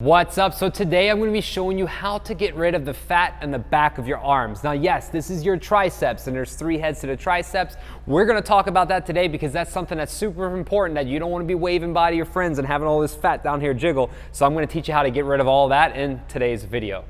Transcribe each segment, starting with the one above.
What's up? So today I'm going to be showing you how to get rid of the fat in the back of your arms. Now yes, this is your triceps and there's 3 heads to the triceps. We're going to talk about that today because that's something that's super important that you don't want to be waving by to your friends and having all this fat down here jiggle. So I'm going to teach you how to get rid of all that in today's video.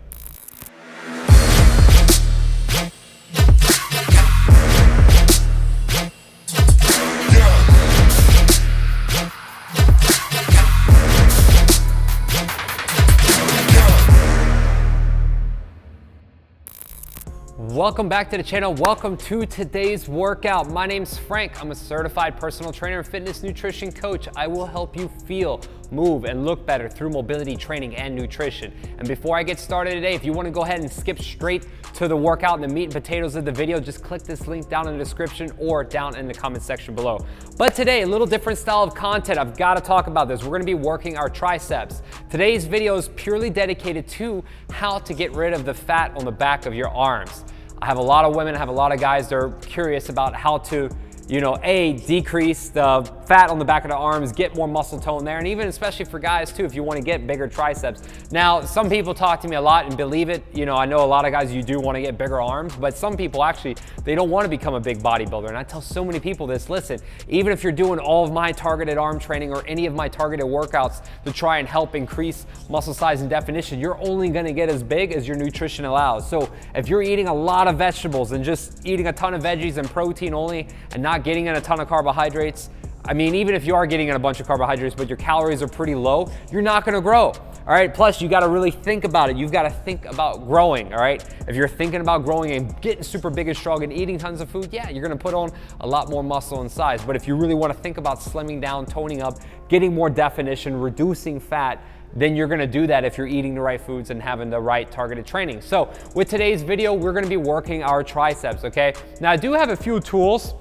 Welcome back to the channel. Welcome to today's workout. My name's Frank. I'm a certified personal trainer and fitness nutrition coach. I will help you feel, move, and look better through mobility training and nutrition. And before I get started today, if you want to go ahead and skip straight to the workout and the meat and potatoes of the video, just click this link down in the description or down in the comment section below. But today, a little different style of content. I've got to talk about this. We're going to be working our triceps. Today's video is purely dedicated to how to get rid of the fat on the back of your arms. I have a lot of women, I have a lot of guys that are curious about how to, decrease the fat on the back of the arms, get more muscle tone there, and even especially for guys too, if you want to get bigger triceps. Now, some people talk to me a lot and believe it. I know a lot of guys, you do want to get bigger arms, but some people actually, they don't want to become a big bodybuilder. And I tell so many people this, listen, even if you're doing all of my targeted arm training or any of my targeted workouts to try and help increase muscle size and definition, you're only going to get as big as your nutrition allows. So if you're eating a lot of vegetables and just eating a ton of veggies and protein only and not getting in a ton of carbohydrates, I mean, even if you are getting in a bunch of carbohydrates, but your calories are pretty low, you're not gonna grow, all right? Plus, you gotta really think about it. You've gotta think about growing, all right? If you're thinking about growing and getting super big and strong and eating tons of food, yeah, you're gonna put on a lot more muscle and size. But if you really wanna think about slimming down, toning up, getting more definition, reducing fat, then you're gonna do that if you're eating the right foods and having the right targeted training. So with today's video, we're gonna be working our triceps, okay? Now, I do have a few tools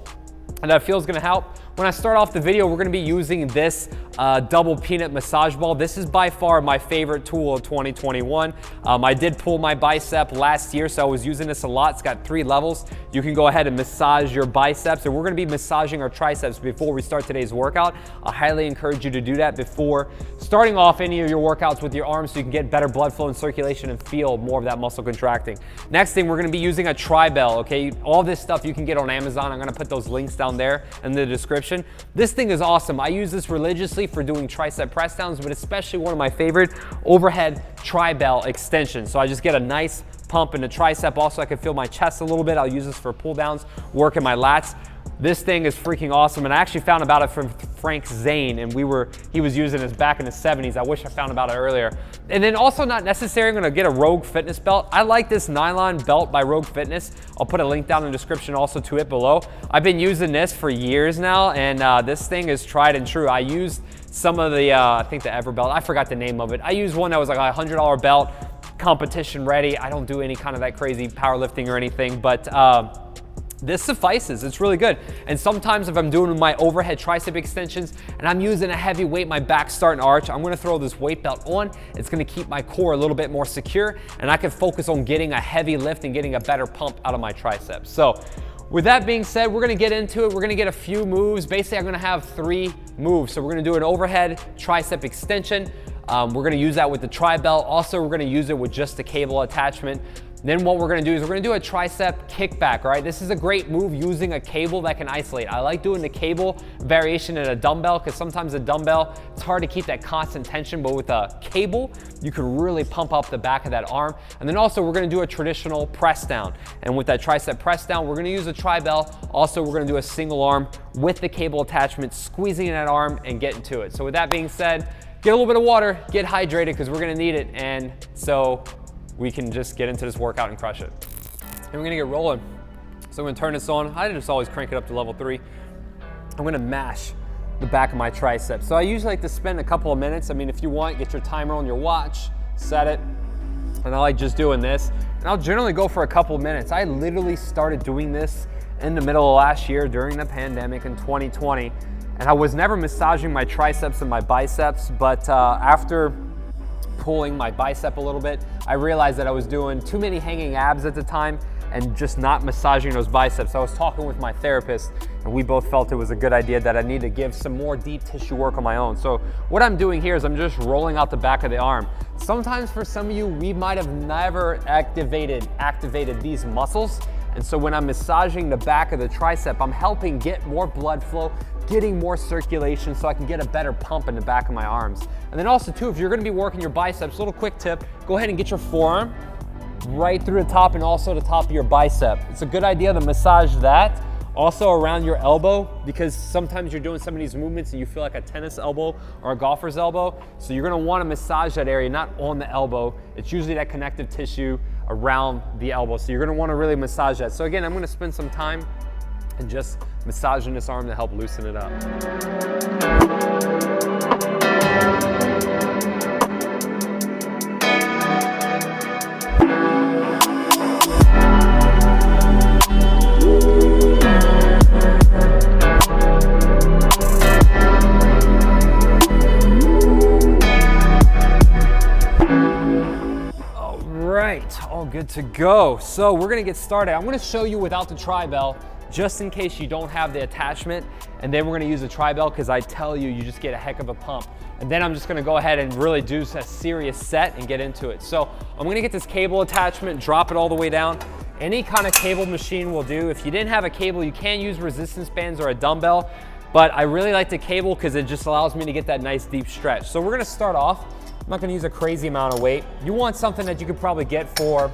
and that feels gonna help. When I start off the video, we're gonna be using this double peanut massage ball. This is by far my favorite tool of 2021. I did pull my bicep last year, so I was using this a lot. It's got 3 levels. You can go ahead and massage your biceps, and we're gonna be massaging our triceps before we start today's workout. I highly encourage you to do that before starting off any of your workouts with your arms so you can get better blood flow and circulation and feel more of that muscle contracting. Next thing, we're gonna be using a Tribell, okay? All this stuff you can get on Amazon. I'm gonna put those links down there in the description. This thing is awesome. I use this religiously for doing tricep press downs, but especially one of my favorite overhead Tribell extensions. So I just get a nice pump in the tricep. Also, I can feel my chest a little bit. I'll use this for pull downs, working my lats. This thing is freaking awesome, and I actually found about it from Frank Zane, and he was using this back in the 70s. I wish I found about it earlier. And then also not necessary, I'm gonna get a Rogue Fitness belt. I like this Nylon belt by Rogue Fitness. I'll put a link down in the description also to it below. I've been using this for years now, and this thing is tried and true. I used some of the, I think the Ever belt, I forgot the name of it. I used one that was like a $100 belt, competition ready. I don't do any kind of that crazy powerlifting or anything, but this suffices. It's really good. And sometimes if I'm doing my overhead tricep extensions and I'm using a heavy weight, my back's starting to arch, I'm gonna throw this weight belt on. It's gonna keep my core a little bit more secure, and I can focus on getting a heavy lift and getting a better pump out of my triceps. So with that being said, we're gonna get into it. We're gonna get a few moves. Basically, I'm gonna have 3 moves. So we're gonna do an overhead tricep extension. We're gonna use that with the Tribell. Also, we're gonna use it with just the cable attachment. Then what we're gonna do is we're gonna do a tricep kickback, all right? This is a great move using a cable that can isolate. I like doing the cable variation in a dumbbell because sometimes a dumbbell, it's hard to keep that constant tension, but with a cable, you can really pump up the back of that arm. And then also we're gonna do a traditional press down. And with that tricep press down, we're gonna use a Tribell. Also, we're gonna do a single arm with the cable attachment, squeezing that arm and getting to it. So with that being said, get a little bit of water, get hydrated because we're gonna need it. And so we can just get into this workout and crush it. And we're gonna get rolling. So I'm gonna turn this on. I just always crank it up to level 3. I'm gonna mash the back of my triceps. So I usually like to spend a couple of minutes. I mean, if you want, get your timer on your watch, set it. And I like just doing this. And I'll generally go for a couple of minutes. I literally started doing this in the middle of last year during the pandemic in 2020. And I was never massaging my triceps and my biceps, but after pulling my bicep a little bit, I realized that I was doing too many hanging abs at the time, and just not massaging those biceps. I was talking with my therapist and we both felt it was a good idea that I need to give some more deep tissue work on my own. So what I'm doing here is I'm just rolling out the back of the arm. Sometimes for some of you, we might have never activated these muscles. And so when I'm massaging the back of the tricep, I'm helping get more blood flow, getting more circulation so I can get a better pump in the back of my arms. And then also too, if you're gonna be working your biceps, little quick tip, go ahead and get your forearm right through the top and also the top of your bicep. It's a good idea to massage that. Also around your elbow, because sometimes you're doing some of these movements and you feel like a tennis elbow or a golfer's elbow. So you're gonna wanna massage that area, not on the elbow. It's usually that connective tissue around the elbow. So you're gonna wanna really massage that. So again, I'm gonna spend some time and just massaging this arm to help loosen it up. All good to go. So we're gonna get started. I'm gonna show you without the Tribell, just in case you don't have the attachment, and then we're gonna use the Tribell because I tell you, you just get a heck of a pump. And then I'm just gonna go ahead and really do a serious set and get into it. So I'm gonna get this cable attachment, drop it all the way down. Any kind of cable machine will do. If you didn't have a cable, you can use resistance bands or a dumbbell, but I really like the cable because it just allows me to get that nice deep stretch. So we're gonna start off. I'm not gonna use a crazy amount of weight. You want something that you could probably get for,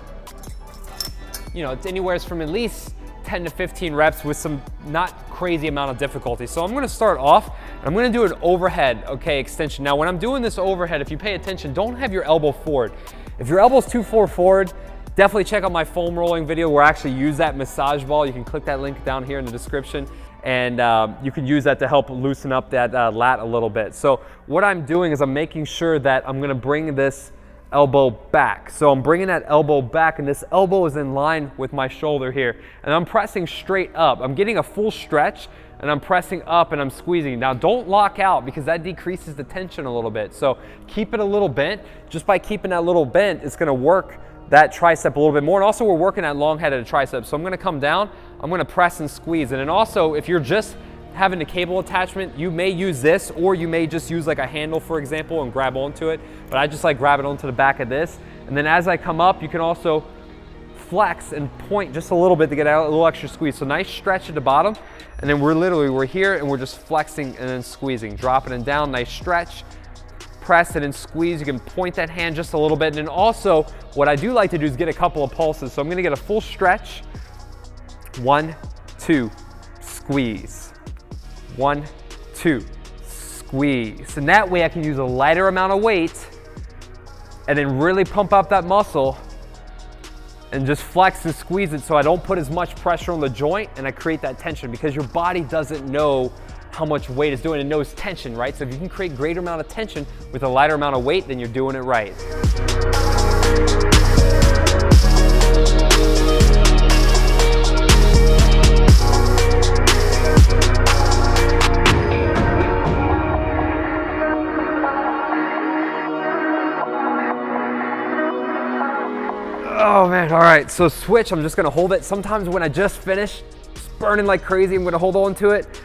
it's anywhere from at least 10 to 15 reps with some not crazy amount of difficulty. So I'm gonna start off, and I'm gonna do an overhead, extension. Now when I'm doing this overhead, if you pay attention, don't have your elbow forward. If your elbow's too far forward, definitely check out my foam rolling video where I actually use that massage ball. You can click that link down here in the description, and you can use that to help loosen up that lat a little bit. So what I'm doing is I'm making sure that I'm gonna bring this elbow back. So I'm bringing that elbow back, and this elbow is in line with my shoulder here. And I'm pressing straight up. I'm getting a full stretch, and I'm pressing up and I'm squeezing. Now don't lock out because that decreases the tension a little bit. So keep it a little bent. Just by keeping that little bent, it's gonna work that tricep a little bit more. And also we're working that long head of the tricep. So I'm gonna come down, I'm gonna press and squeeze. And then also if you're just having a cable attachment, you may use this, or you may just use like a handle, for example, and grab onto it. But I just like grab it onto the back of this. And then as I come up, you can also flex and point just a little bit to get out a little extra squeeze. So nice stretch at the bottom. And then we're here and we're just flexing and then squeezing, dropping it down, nice stretch, press it and squeeze. You can point that hand just a little bit. And then also what I do like to do is get a couple of pulses. So I'm gonna get a full stretch. 1, 2, squeeze. 1, 2, squeeze. And that way I can use a lighter amount of weight and then really pump up that muscle and just flex and squeeze it so I don't put as much pressure on the joint and I create that tension, because your body doesn't know how much weight it's doing. It knows tension, right? So if you can create greater amount of tension with a lighter amount of weight, then you're doing it right. Oh man, all right, so switch, I'm just gonna hold it. Sometimes when I just finish, it's burning like crazy, I'm gonna hold on to it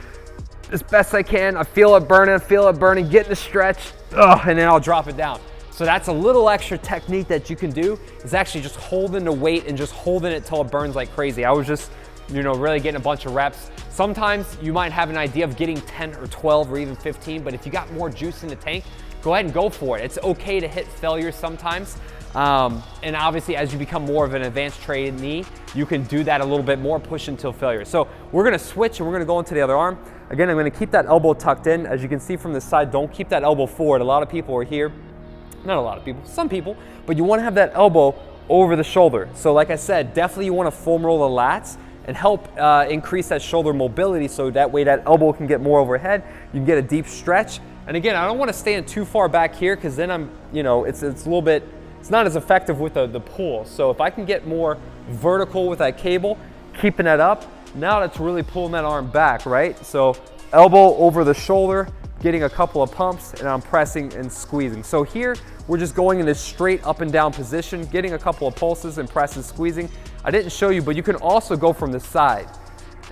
as best I can. I feel it burning, get in the stretch, and then I'll drop it down. So that's a little extra technique that you can do, is actually just holding the weight and just holding it till it burns like crazy. I was just, really getting a bunch of reps. Sometimes you might have an idea of getting 10 or 12 or even 15, but if you got more juice in the tank, go ahead and go for it. It's okay to hit failure sometimes. And obviously as you become more of an advanced trainee, you can do that a little bit more, push until failure. So we're gonna switch and we're gonna go into the other arm. Again, I'm gonna keep that elbow tucked in. As you can see from the side, don't keep that elbow forward. A lot of people are here, not a lot of people, some people, but you wanna have that elbow over the shoulder. So like I said, definitely you wanna foam roll the lats and help increase that shoulder mobility, so that way that elbow can get more overhead. You can get a deep stretch. And again, I don't wanna stand too far back here, because then I'm, it's a little bit, it's not as effective with the pull. So if I can get more vertical with that cable, keeping that up, now that's really pulling that arm back, right? So elbow over the shoulder, getting a couple of pumps, and I'm pressing and squeezing. So here, we're just going in this straight up and down position, getting a couple of pulses and pressing, squeezing. I didn't show you, but you can also go from the side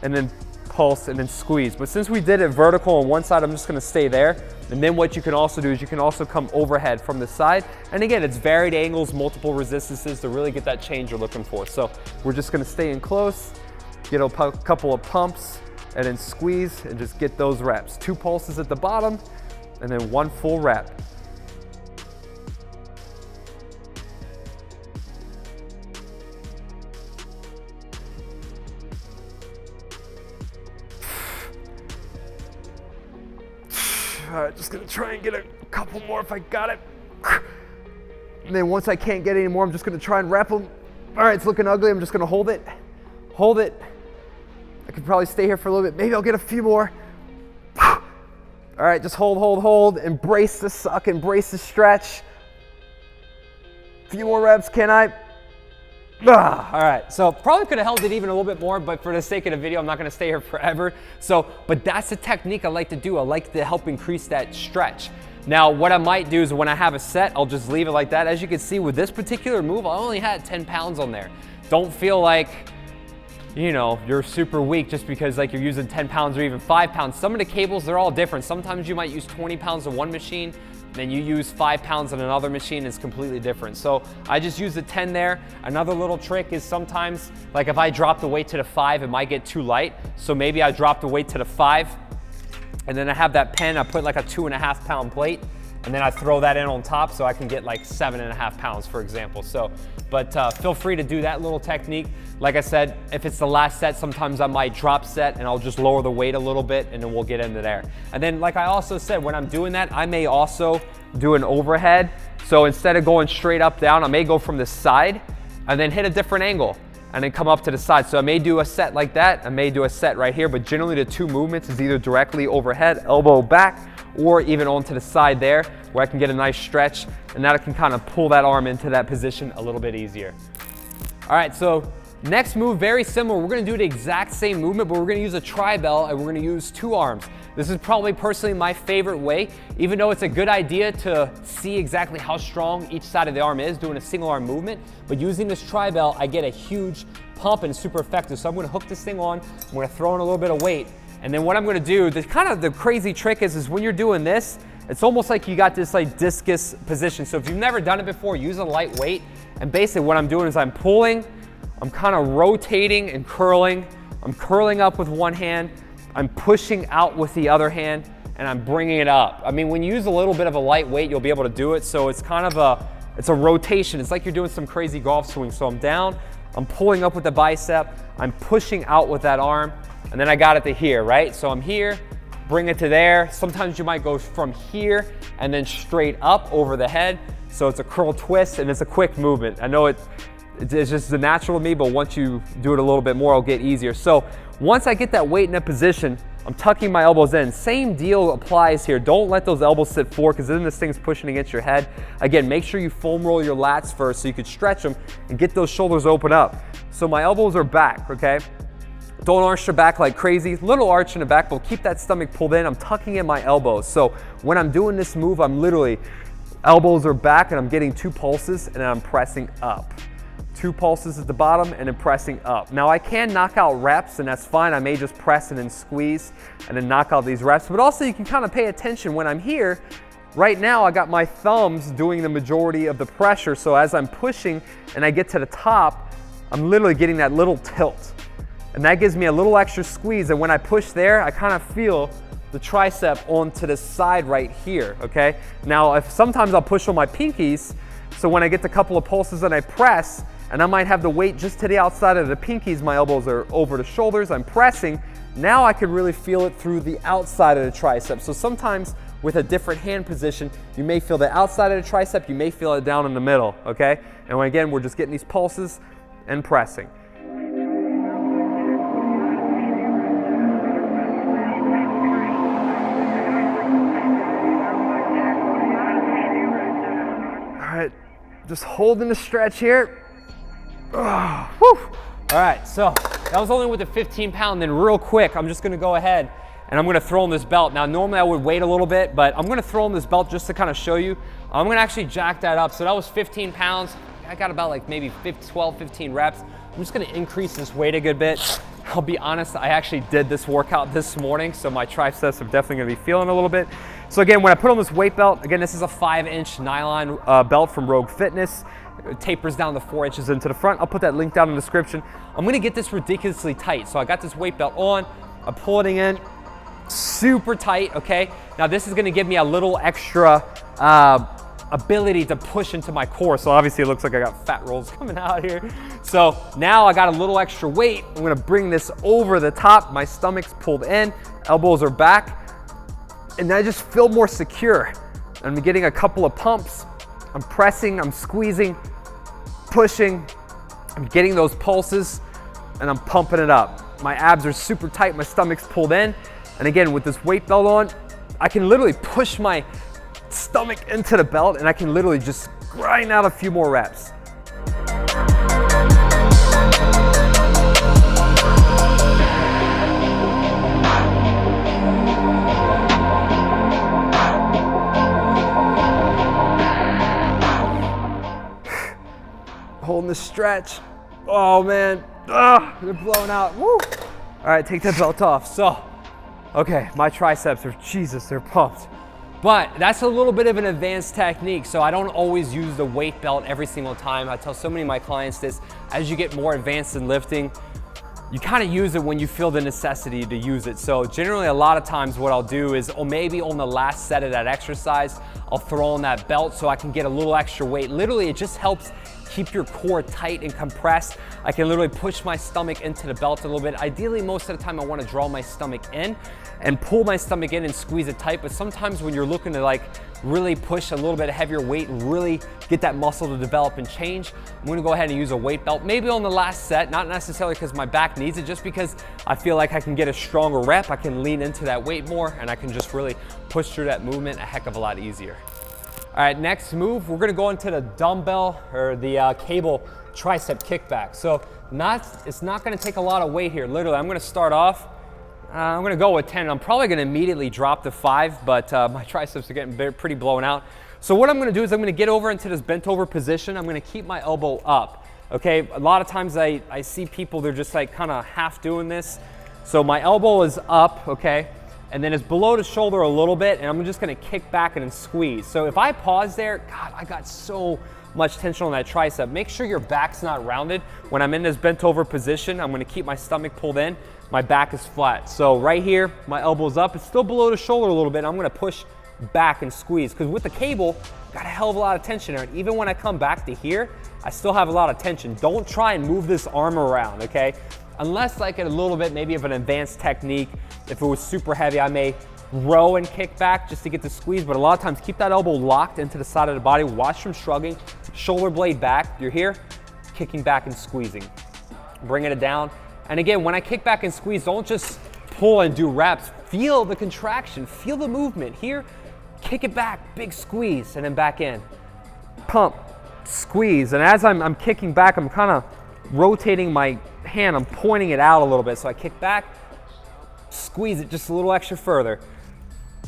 and then pulse and then squeeze. But since we did it vertical on one side, I'm just gonna stay there. And then what you can also do is you can also come overhead from the side. And again, it's varied angles, multiple resistances to really get that change you're looking for. So we're just gonna stay in close, get a couple of pumps, and then squeeze and just get those reps. 2 pulses at the bottom, and then 1 full rep. All right, just gonna try and get a couple more if I got it. And then once I can't get any more, I'm just gonna try and wrap them. All right, it's looking ugly. I'm just gonna hold it, hold it. I could probably stay here for a little bit. Maybe I'll get a few more. All right, just hold, hold, hold. Embrace the suck, embrace the stretch. A few more reps, can I? All right, so probably could have held it even a little bit more, but for the sake of the video, I'm not gonna stay here forever. But that's the technique I like to do. I like to help increase that stretch. Now, what I might do is when I have a set, I'll just leave it like that. As you can see with this particular move, I only had 10 pounds on there. Don't feel like, you know, you're super weak just because like you're using 10 pounds or even 5 pounds. Some of the cables, they're all different. Sometimes you might use 20 pounds on one machine, then you use 5 pounds on another machine, it's completely different. So I just use the 10 there. Another little trick is sometimes, like if I drop the weight to the 5, it might get too light. So maybe I drop the weight to the 5, and then I have that pen, I put like a 2.5 pound plate, and then I throw that in on top so I can get like 7.5 pounds, for example. So, but feel free to do that little technique. Like I said, if it's the last set, sometimes I might drop set and I'll just lower the weight a little bit and then we'll get into there. And then like I also said, when I'm doing that, I may also do an overhead. So instead of going straight up, down, I may go from the side and then hit a different angle and then come up to the side. So I may do a set like that, I may do a set right here, but generally the 2 movements is either directly overhead, elbow back, or even onto the side there where I can get a nice stretch, and now I can kind of pull that arm into that position a little bit easier. All right, so next move, very similar. We're gonna do the exact same movement, but we're gonna use a Tribell and we're gonna use 2 arms. This is probably personally my favorite way, even though it's a good idea to see exactly how strong each side of the arm is doing a single arm movement, but using this Tribell, I get a huge pump and super effective. So I'm gonna hook this thing on, I'm gonna throw in a little bit of weight, and then what I'm gonna do, the crazy trick is when you're doing this, it's almost like you got this like discus position. So if you've never done it before, use a light weight, and basically what I'm doing is I'm pulling, I'm kind of rotating and curling. I'm curling up with one hand, I'm pushing out with the other hand, and I'm bringing it up. I mean, when you use a little bit of a light weight, you'll be able to do it. So it's kind of it's a rotation. It's like you're doing some crazy golf swing. So I'm down, I'm pulling up with the bicep, I'm pushing out with that arm, and then I got it to here, right? So I'm here, bring it to there. Sometimes you might go from here and then straight up over the head. So it's a curl twist and it's a quick movement. I know it's just the natural of me, but once you do it a little bit more, it'll get easier. So once I get that weight in a position, I'm tucking my elbows in. Same deal applies here. Don't let those elbows sit forward because then this thing's pushing against your head. Again, make sure you foam roll your lats first so you can stretch them and get those shoulders open up. So my elbows are back, okay? Don't arch the back like crazy. Little arch in the back, but keep that stomach pulled in. I'm tucking in my elbows. So when I'm doing this move, I'm literally, elbows are back and I'm getting 2 pulses and then I'm pressing up. 2 pulses at the bottom and then pressing up. Now I can knock out reps and that's fine. I may just press and then squeeze and then knock out these reps, but also you can kind of pay attention when I'm here. Right now I got my thumbs doing the majority of the pressure. So as I'm pushing and I get to the top, I'm literally getting that little tilt. And that gives me a little extra squeeze. And when I push there, I kind of feel the tricep onto the side right here, okay? Now, sometimes I'll push on my pinkies. So when I get the couple of pulses and I press, and I might have the weight just to the outside of the pinkies, my elbows are over the shoulders, I'm pressing. Now I can really feel it through the outside of the tricep. So sometimes with a different hand position, you may feel the outside of the tricep, you may feel it down in the middle, okay? And again, we're just getting these pulses and pressing. All right, just holding the stretch here. Oh, whew. All right, so that was only with the 15 pound. Then real quick, I'm just gonna go ahead and I'm gonna throw in this belt. Now, normally I would wait a little bit, but I'm gonna throw in this belt just to kind of show you. I'm gonna actually jack that up. So that was 15 pounds. I got about like maybe 12, 15 reps. I'm just gonna increase this weight a good bit. I'll be honest, I actually did this workout this morning, so my triceps are definitely gonna be feeling a little bit. So again, when I put on this weight belt, again, this is a 5-inch nylon belt from Rogue Fitness. It tapers down to 4 inches into the front. I'll put that link down in the description. I'm gonna get this ridiculously tight. So I got this weight belt on, I'm pulling it in, super tight, okay? Now this is gonna give me a little extra ability to push into my core. So obviously it looks like I got fat rolls coming out here. So now I got a little extra weight. I'm gonna bring this over the top. My stomach's pulled in, elbows are back, and I just feel more secure. I'm getting a couple of pumps. I'm pressing, I'm squeezing, pushing. I'm getting those pulses, and I'm pumping it up. My abs are super tight, my stomach's pulled in. And again, with this weight belt on, I can literally push my stomach into the belt, and I can literally just grind out a few more reps. Holding the stretch. Oh man, they're blowing out. Woo! All right, take that belt off. So, okay, my triceps are, Jesus, they're pumped. But that's a little bit of an advanced technique, so I don't always use the weight belt every single time. I tell so many of my clients this, as you get more advanced in lifting, you kind of use it when you feel the necessity to use it. So generally a lot of times what I'll do is, maybe on the last set of that exercise, I'll throw on that belt so I can get a little extra weight. Literally, it just helps keep your core tight and compressed. I can literally push my stomach into the belt a little bit. Ideally, most of the time I want to draw my stomach in and pull my stomach in and squeeze it tight. But sometimes when you're looking to like really push a little bit heavier weight and really get that muscle to develop and change, I'm gonna go ahead and use a weight belt, maybe on the last set, not necessarily because my back needs it, just because I feel like I can get a stronger rep, I can lean into that weight more, and I can just really push through that movement a heck of a lot easier. All right, next move, we're gonna go into the dumbbell or the cable tricep kickback. So it's not gonna take a lot of weight here. Literally, I'm gonna start off, I'm gonna go with 10. I'm probably gonna immediately drop to 5, but my triceps are getting pretty blown out. So what I'm gonna do is I'm gonna get over into this bent over position. I'm gonna keep my elbow up, okay? A lot of times I see people, they're just like kind of half doing this. So my elbow is up, okay? And then it's below the shoulder a little bit, and I'm just gonna kick back and then squeeze. So if I pause there, God, I got so much tension on that tricep. Make sure your back's not rounded. When I'm in this bent over position, I'm gonna keep my stomach pulled in, my back is flat. So right here, my elbow's up, it's still below the shoulder a little bit. I'm gonna push back and squeeze, because with the cable, got a hell of a lot of tension there. And even when I come back to here, I still have a lot of tension. Don't try and move this arm around, okay? Unless like a little bit maybe of an advanced technique. If it was super heavy, I may row and kick back just to get the squeeze, but a lot of times keep that elbow locked into the side of the body, watch from shrugging, shoulder blade back, you're here, kicking back and squeezing, bringing it down. And again, when I kick back and squeeze, don't just pull and do reps, feel the contraction, feel the movement. Here, kick it back, big squeeze, and then back in. Pump, squeeze, and as I'm kicking back, I'm kind of rotating my hand, I'm pointing it out a little bit. So I kick back, squeeze it just a little extra further.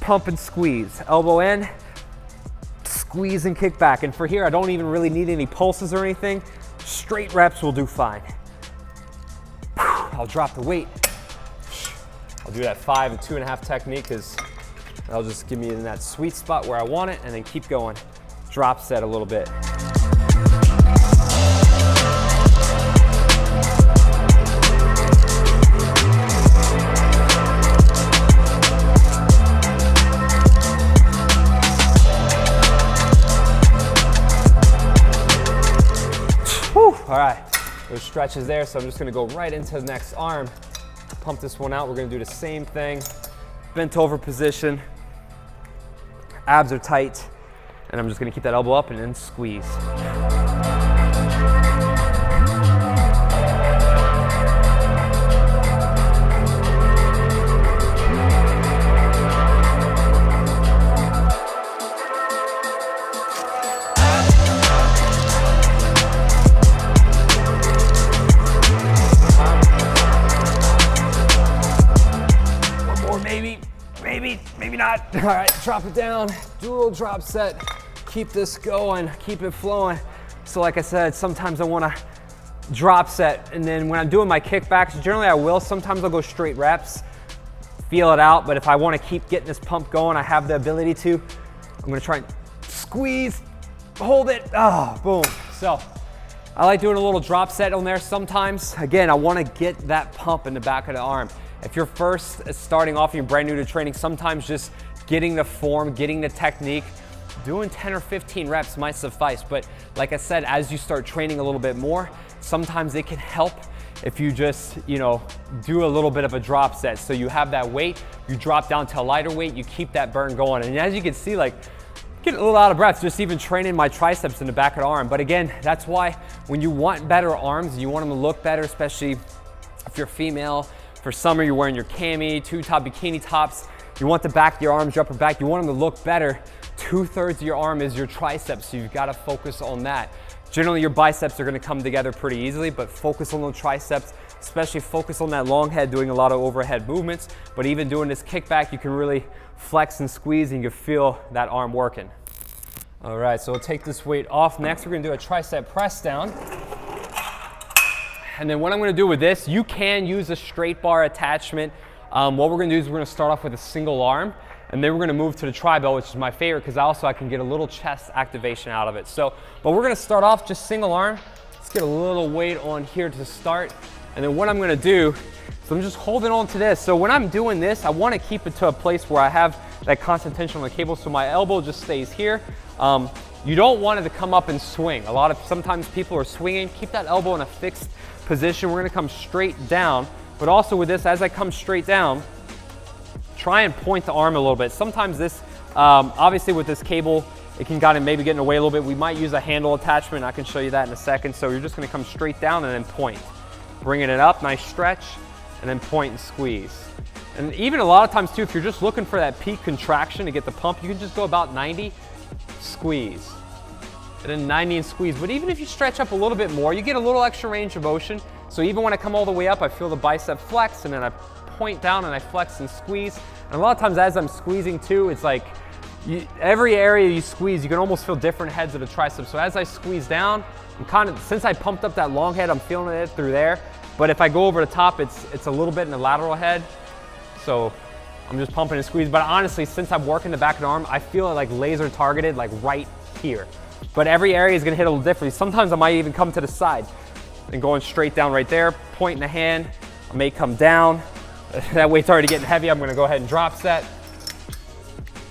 Pump and squeeze, elbow in, squeeze and kick back. And for here, I don't even really need any pulses or anything. Straight reps will do fine. I'll drop the weight. I'll do that 5 and 2.5 technique, because that'll just give me in that sweet spot where I want it, and then keep going. Drop set a little bit. All right, there's stretches there, so I'm just gonna go right into the next arm. Pump this one out. We're gonna do the same thing. Bent over position, abs are tight, and I'm just gonna keep that elbow up and then squeeze. Maybe not. All right, drop it down, do a little drop set, keep this going, keep it flowing. So like I said, sometimes I wanna drop set. And then when I'm doing my kickbacks, generally I will, sometimes I'll go straight reps, feel it out, but if I want to keep getting this pump going, I have the ability to. I'm going to try and squeeze, hold it, boom. So I like doing a little drop set on there sometimes. Again, I want to get that pump in the back of the arm. If you're first starting off and you're brand new to training, sometimes just getting the form, getting the technique, doing 10 or 15 reps might suffice. But like I said, as you start training a little bit more, sometimes it can help if you just, do a little bit of a drop set. So you have that weight, you drop down to a lighter weight, you keep that burn going. And as you can see, like, get a little out of breath just even training my triceps in the back of the arm. But again, that's why when you want better arms, you want them to look better, especially if you're female. For summer, you're wearing your cami, two-top bikini tops. You want the back of your arms, your upper back, you want them to look better. 2/3 of your arm is your triceps, so you've got to focus on that. Generally, your biceps are going to come together pretty easily, but focus on the triceps, especially focus on that long head, doing a lot of overhead movements. But even doing this kickback, you can really flex and squeeze and you can feel that arm working. All right, so we'll take this weight off. Next, we're going to do a tricep press down. And then what I'm going to do with this, you can use a straight bar attachment. What we're going to do is we're going to start off with a single arm, and then we're going to move to the Tribell, which is my favorite because I can get a little chest activation out of it. But we're going to start off just single arm. Let's get a little weight on here to start. And then what I'm going to do, so I'm just holding on to this. So when I'm doing this, I want to keep it to a place where I have that constant tension on the cable, so my elbow just stays here. You don't want it to come up and swing. Sometimes people are swinging. Keep that elbow in a fixed position. We're going to come straight down, but also with this, as I come straight down, try and point the arm a little bit. Sometimes this, obviously with this cable, it can maybe get in the way a little bit. We might use a handle attachment. I can show you that in a second. So you're just going to come straight down and then point. Bringing it up, nice stretch, and then point and squeeze. And even a lot of times too, if you're just looking for that peak contraction to get the pump, you can just go about 90, squeeze. And then 90 and squeeze. But even if you stretch up a little bit more, you get a little extra range of motion. So even when I come all the way up, I feel the bicep flex, and then I point down and I flex and squeeze. And a lot of times as I'm squeezing too, it's like every area you squeeze, you can almost feel different heads of the triceps. So as I squeeze down, since I pumped up that long head, I'm feeling it through there. But if I go over the top, it's a little bit in the lateral head. So I'm just pumping and squeezing. But honestly, since I'm working the back of the arm, I feel it like laser targeted, like right here. But every area is gonna hit a little differently. Sometimes I might even come to the side and going straight down right there, pointing the hand. I may come down. That weight's already getting heavy. I'm gonna go ahead and drop set.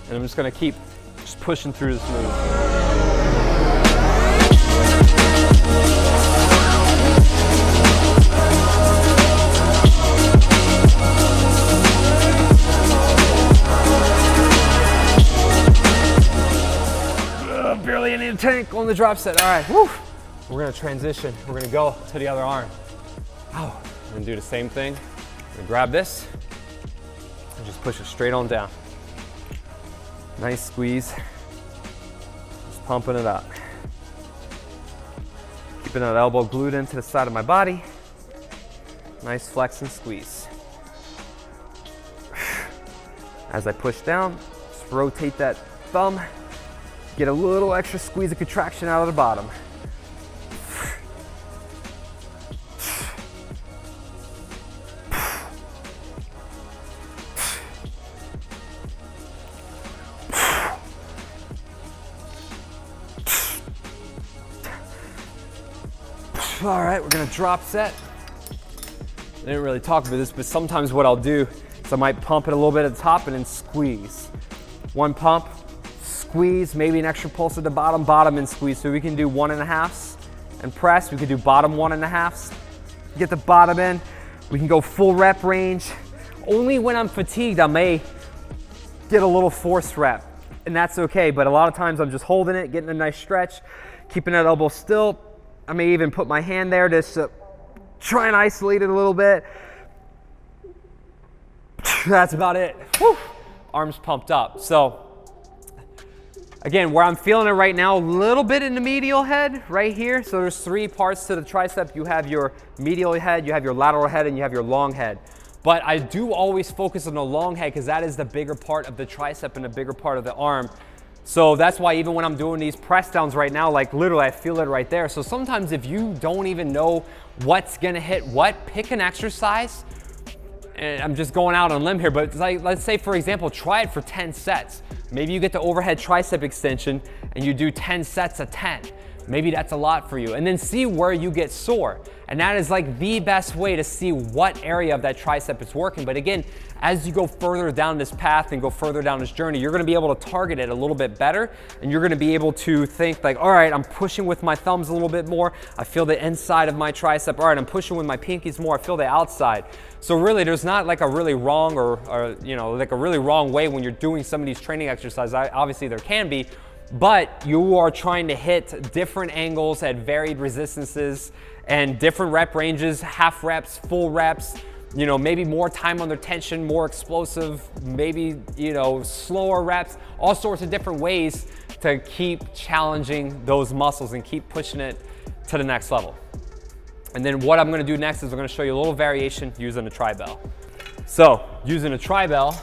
And I'm just gonna keep just pushing through this move. Barely in the tank on the drop set. All right, whew. We're gonna transition. We're gonna go to the other arm. I'm gonna do the same thing. I'm gonna grab this and just push it straight on down. Nice squeeze. Just pumping it up. Keeping that elbow glued into the side of my body. Nice flex and squeeze. As I push down, just rotate that thumb. Get a little extra squeeze of contraction out of the bottom. All right, we're gonna drop set. I didn't really talk about this, but sometimes what I'll do is I might pump it a little bit at the top and then squeeze. One pump, squeeze, maybe an extra pulse at the bottom, bottom and squeeze. So we can do 1.5s and press. We could do bottom 1.5s. Get the bottom in. We can go full rep range. Only when I'm fatigued, I may get a little forced rep, and that's okay. But a lot of times I'm just holding it, getting a nice stretch, keeping that elbow still. I may even put my hand there just to try and isolate it a little bit. That's about it. Whew. Arms pumped up. So again, where I'm feeling it right now, a little bit in the medial head right here. So there's 3 parts to the tricep. You have your medial head, you have your lateral head, and you have your long head. But I do always focus on the long head because that is the bigger part of the tricep and the bigger part of the arm. So that's why even when I'm doing these press downs right now, like literally I feel it right there. So sometimes if you don't even know what's gonna hit what, pick an exercise. And I'm just going out on a limb here, but like, let's say for example, try it for 10 sets. Maybe you get the overhead tricep extension and you do 10 sets of 10. Maybe that's a lot for you. And then see where you get sore. And that is like the best way to see what area of that tricep is working. But again, as you go further down this path and go further down this journey, you're gonna be able to target it a little bit better. And you're gonna be able to think like, all right, I'm pushing with my thumbs a little bit more. I feel the inside of my tricep. All right, I'm pushing with my pinkies more. I feel the outside. So really, there's not like a really wrong or you know, like a really wrong way when you're doing some of these training exercises. Obviously there can be, but you are trying to hit different angles at varied resistances and different rep ranges, half reps, full reps, you know, maybe more time under tension, more explosive, maybe, you know, slower reps, all sorts of different ways to keep challenging those muscles and keep pushing it to the next level. And then what I'm gonna do next is I'm gonna show you a little variation using a Tribell. So using a Tribell,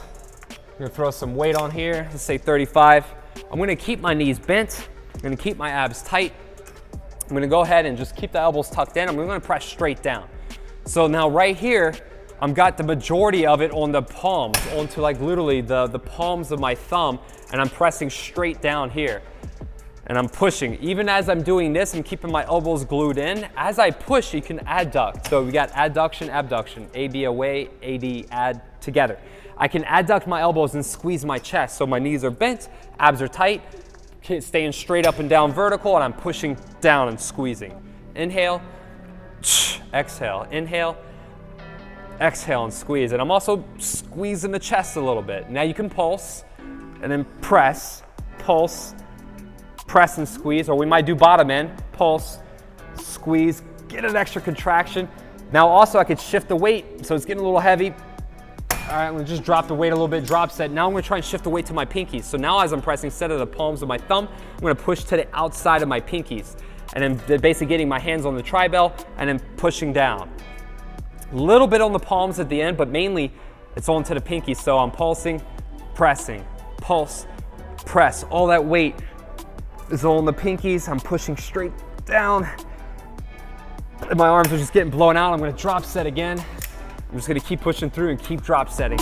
I'm gonna throw some weight on here, let's say 35. I'm gonna keep my knees bent. I'm gonna keep my abs tight. I'm gonna go ahead and just keep the elbows tucked in. I'm gonna press straight down. So now right here, I've got the majority of it on the palms, onto like literally the palms of my thumb, and I'm pressing straight down here. And I'm pushing. Even as I'm doing this, I'm keeping my elbows glued in. As I push, you can adduct. So we got adduction, abduction, AB away, AD, add together. I can adduct my elbows and squeeze my chest. So my knees are bent, abs are tight, staying straight up and down vertical, and I'm pushing down and squeezing. Inhale, exhale, inhale, exhale, and squeeze. And I'm also squeezing the chest a little bit. Now you can pulse, and then press, pulse, press and squeeze, or we might do bottom end, pulse, squeeze, get an extra contraction. Now also I could shift the weight, so it's getting a little heavy. All right, I'm gonna just drop the weight a little bit, drop set. Now I'm gonna try and shift the weight to my pinkies. So now as I'm pressing, instead of the palms of my thumb, I'm gonna push to the outside of my pinkies. And then basically getting my hands on the Tribell and then pushing down. A little bit on the palms at the end, but mainly it's onto the pinkies. So I'm pulsing, pressing, pulse, press. All that weight is on the pinkies. I'm pushing straight down. And my arms are just getting blown out. I'm gonna drop set again. I'm just gonna keep pushing through and keep drop setting.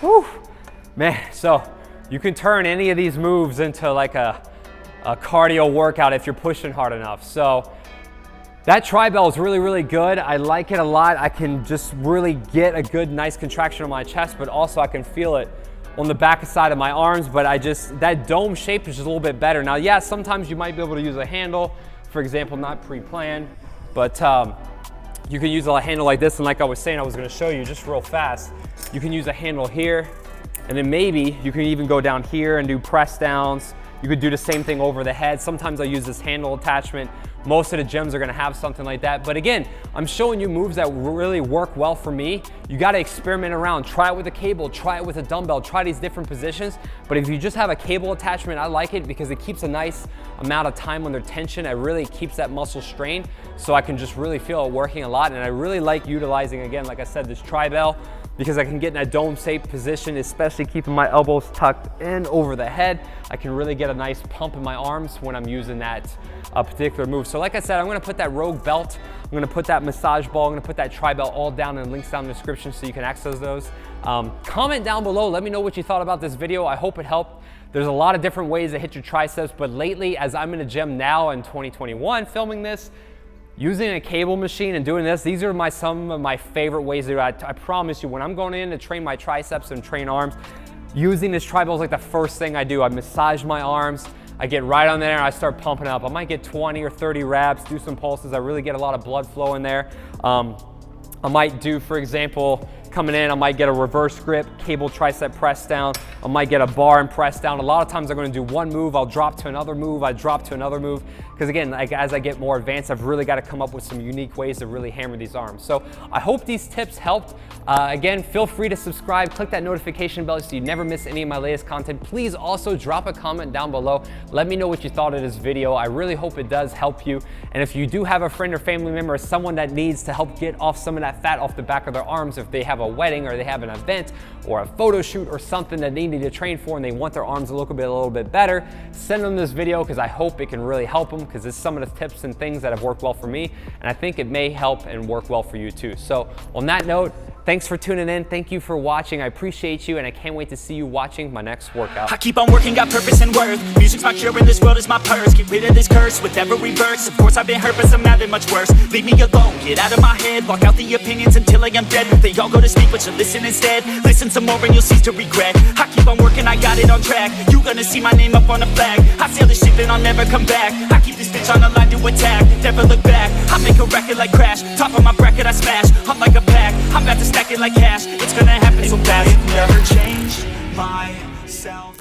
Whew. Man, so you can turn any of these moves into like a cardio workout if you're pushing hard enough. So that Tribell is really, really good. I like it a lot. I can just really get a good, nice contraction on my chest, but also I can feel it on the back side of my arms, but that dome shape is just a little bit better. Now, yeah, sometimes you might be able to use a handle, for example, not pre-planned, but you can use a handle like this, and like I was saying, I was gonna show you just real fast. You can use a handle here, and then maybe you can even go down here and do press downs. You could do the same thing over the head. Sometimes I use this handle attachment. Most of the gyms are gonna have something like that. But again, I'm showing you moves that really work well for me. You gotta experiment around. Try it with a cable, try it with a dumbbell, try these different positions. But if you just have a cable attachment, I like it because it keeps a nice amount of time under tension. It really keeps that muscle strained. So I can just really feel it working a lot. And I really like utilizing, again, like I said, this Tribell, because I can get in that dome shape position, especially keeping my elbows tucked in over the head. I can really get a nice pump in my arms when I'm using that particular move. So like I said, I'm gonna put that Rogue belt, I'm gonna put that massage ball, I'm gonna put that Tribell all down in links down in the description so you can access those. Comment down below, let me know what you thought about this video. I hope it helped. There's a lot of different ways to hit your triceps, but lately, as I'm in the gym now in 2021 filming this, using a cable machine and doing this, these are some of my favorite ways to do it. I promise you, when I'm going in to train my triceps and train arms, using this Tribell is like the first thing I do. I massage my arms, I get right on there and I start pumping up. I might get 20 or 30 reps, do some pulses. I really get a lot of blood flow in there. I might do, for example, coming in, I might get a reverse grip, cable tricep press down, I might get a bar and press down. A lot of times I'm gonna do one move, I'll drop to another move, I drop to another move, because again, like as I get more advanced, I've really got to come up with some unique ways to really hammer these arms. So I hope these tips helped. Again, feel free to subscribe, click that notification bell so you never miss any of my latest content. Please also drop a comment down below. Let me know what you thought of this video. I really hope it does help you. And if you do have a friend or family member or someone that needs to help get off some of that fat off the back of their arms, if they have a wedding or they have an event or a photo shoot or something that they need to train for and they want their arms to look a little bit better, send them this video because I hope it can really help them, because it's some of the tips and things that have worked well for me, and I think it may help and work well for you too. So on that note, thanks for tuning in. Thank you for watching. I appreciate you, and I can't wait to see you watching my next workout. I keep on working, got purpose and worth. Music's my cure and this world is my purse. Get rid of this curse with every verse. Of course I've been hurt, but some have it much worse. Leave me alone, get out of my head. Block out the opinions until I am dead. They all go to sleep, but you listen instead. Listen some more and you'll cease to regret. I keep on working, I got it on track. You gonna see my name up on the flag. I sail this ship and I'll never come back. I keep this bitch on the line to attack. Never look back. I make a record like Crash. Top of my bracket I smash. I'm like a pack. I'm about to stack it like cash. It's gonna happen so fast. Never change myself.